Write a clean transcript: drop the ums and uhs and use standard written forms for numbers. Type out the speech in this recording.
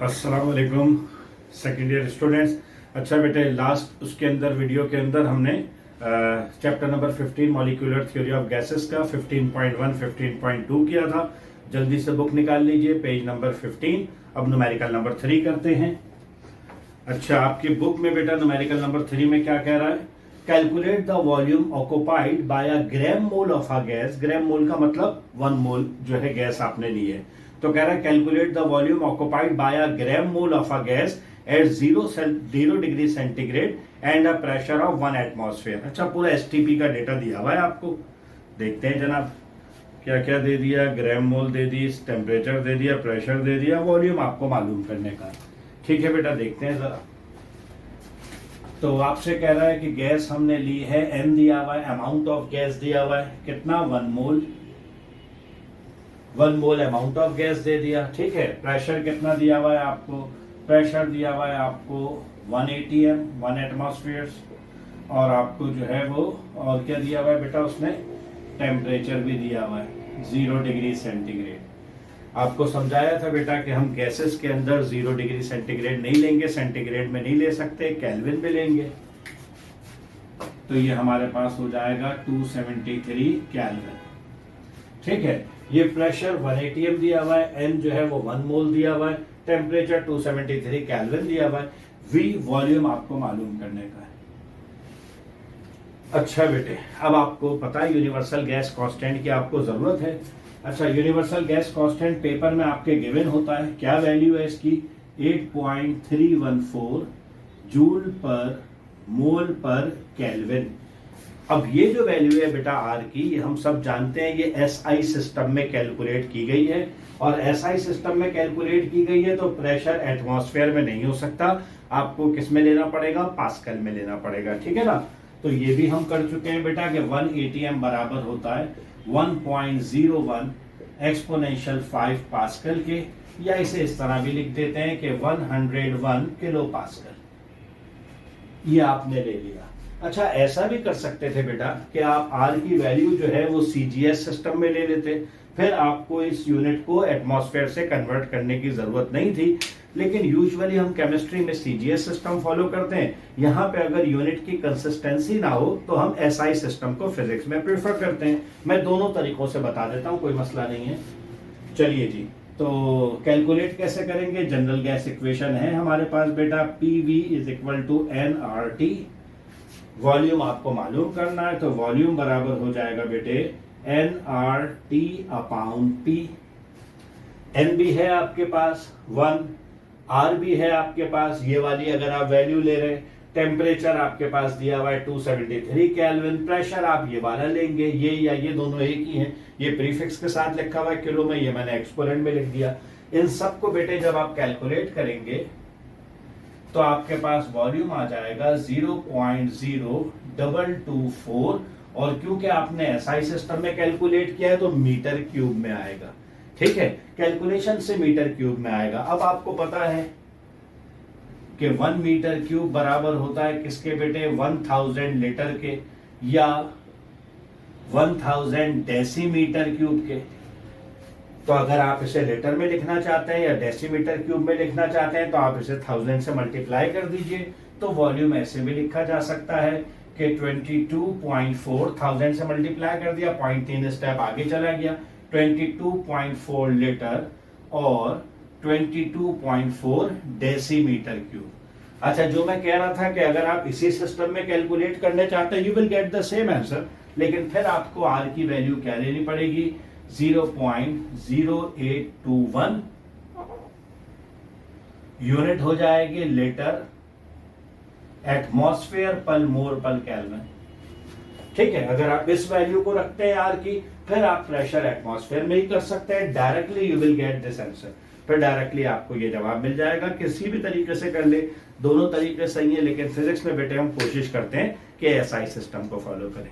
अस्सलाम वालेकुम second year students. अच्छा बेटे, लास्ट उसके अंदर वीडियो के अंदर हमने chapter number 15 molecular theory of gases का 15.1 15.2 किया था। जल्दी से बुक निकाल लीजिए, पेज नंबर 15। अब न्यूमेरिकल नंबर 3 करते हैं। अच्छा, आपकी बुक में बेटा न्यूमेरिकल नंबर 3 में क्या कह रहा है? Calculate the volume occupied by a gram mole of a gas. Gram mole का मतलब 1 मोल जो है गैस आपने ली है। तो कह रहा है calculate the volume occupied by a gram mole of a gas at 0 degree centigrade and a pressure of 1 atmosphere. अच्छा, पूरा एसटीपी का डेटा दिया हुआ है आपको। देखते हैं जनाब, क्या क्या दे दिया। ग्राम मोल दे दी, टेम्परेचर दे दिया, प्रेशर दे दिया, वॉल्यूम आपको मालूम करने का। ठीक है बेटा, देखते हैं जरा। तो आपसे कह रहा है कि गैस हमने ली है, एन दिया हुआ है, अमाउंट ऑफ गैस दिया हुआ है कितना, 1 मोल। 1 मोल अमाउंट ऑफ गैस दे दिया। ठीक है, प्रेशर कितना दिया हुआ है आपको? प्रेशर दिया हुआ है आपको 1 atm 1 एटमॉस्फेयर। और आपको जो है वो और क्या दिया हुआ है बेटा उसमें? टेम्परेचर भी दिया हुआ है 0 डिग्री सेंटीग्रेड। आपको समझाया था बेटा कि हम गैसेस के अंदर 0 डिग्री सेंटीग्रेड नहीं लेंगे, सेंटीग्रेड में नहीं ले सकते, केल्विन में लेंगे। तो ये हमारे पास हो जाएगा 273 केल्विन। ठीक है, ये प्रेशर 1 atm दिया हुआ है, एन जो है वो 1 मोल दिया हुआ है, टेम्परेचर 273 केल्विन दिया हुआ है, वी वॉल्यूम आपको मालूम करने का है। अच्छा बेटे, अब आपको पता है यूनिवर्सल गैस कांस्टेंट की आपको जरूरत है। अच्छा, यूनिवर्सल गैस कांस्टेंट पेपर में आपके गिवन होता है। क्या वैल्यू है इसकी? 8.314 जूल पर मोल पर केल्विन। अब ये जो वैल्यू है बेटा आर की, ये हम सब जानते हैं, ये एसआई सिस्टम में कैलकुलेट की गई है। और एसआई सिस्टम में कैलकुलेट की गई है तो प्रेशर एटमॉस्फेयर में नहीं हो सकता, आपको किस में लेना पड़ेगा? पास्कल में लेना पड़ेगा। ठीक है ना? तो ये भी हम कर चुके हैं बेटा कि 1 atm बराबर होता है 1.01 एक्सपोनेंशियल 5 पास्कल के, या इसे इस तरह भी लिख देते हैं कि 101 किलो पास्कल। ये आपने ले लिया। अच्छा, ऐसा भी कर सकते थे बेटा कि आप आर की वैल्यू जो है वो सीजीएस सिस्टम में ले लेते, फिर आपको इस यूनिट को एटमॉस्फेयर से कन्वर्ट करने की जरूरत नहीं थी। लेकिन यूजुअली हम केमिस्ट्री में सीजीएस सिस्टम फॉलो करते हैं। यहाँ पे अगर यूनिट की कंसिस्टेंसी ना हो तो हम एसआई सिस्टम को फिजिक्स में प्रेफर करते हैं। मैं दोनों तरीकों से बता देता हूँ, कोई मसला नहीं है। चलिए जी, तो कैलकुलेट कैसे करेंगे? जनरल गैस इक्वेशन है हमारे पास बेटा, PV is equal to NRT। Volume आपको मालूम करना है, तो वॉल्यूम बराबर हो जाएगा बेटे NRT अपॉन P। N भी है आपके पास 1, R भी है आपके पास, ये वाली अगर आप वैल्यू ले रहे हैं। टेम्परेचर आपके पास दिया हुआ है 273 केल्विन। प्रेशर आप ये वाला लेंगे, ये या ये दोनों एक ही हैं। ये प्रीफिक्स के साथ लिखा हुआ है किलो में, ये मैंने एक्सपोनेंट में लिख दिया। इन सबको बेटे जब आप कैलकुलेट करेंगे तो आपके पास वॉल्यूम आ जाएगा 0.0224। और क्योंकि आपने एसआई सिस्टम में कैलकुलेट किया है तो मीटर क्यूब में आएगा। ठीक है, कैलकुलेशन से मीटर क्यूब में आएगा। अब आपको पता है कि 1 मीटर क्यूब बराबर होता है किसके बेटे? 1000 लीटर के, या 1000 डेसीमीटर क्यूब के। तो अगर आप इसे लीटर में लिखना चाहते हैं या डेसीमीटर क्यूब में लिखना चाहते हैं तो आप इसे 1000 से मल्टीप्लाई कर दीजिए। तो वॉल्यूम ऐसे भी लिखा जा सकता है कि 22.4, 1000 से मल्टीप्लाई कर दिया, 0.3 स्टेप आगे चला गया, 22.4 लीटर और 22.4 डेसीमीटर क्यूब। अच्छा, जो मैं कह रहा था कि अगर आप इसी सिस्टम में कैलकुलेट करने चाहते हैं, you will get the same answer, लेकिन फिर आपको आर की वैल्यू क्या लेनी पड़ेगी? 0.0821 यूनिट हो जाएगी लीटर एटमॉस्फेयर पर मोल पर केल्विन। ठीक है, अगर आप इस वैल्यू को रखते हैं आर की, फिर आप प्रेशर एटमॉस्फेयर में ही कर सकते हैं। Directly you will get this answer, फिर डायरेक्टली आपको ये जवाब मिल जाएगा। किसी भी तरीके से कर ले, दोनों तरीके सही है, लेकिन फिजिक्स में बेटे हम कोशिश करते हैं कि एसआई सिस्टम को फॉलो करें।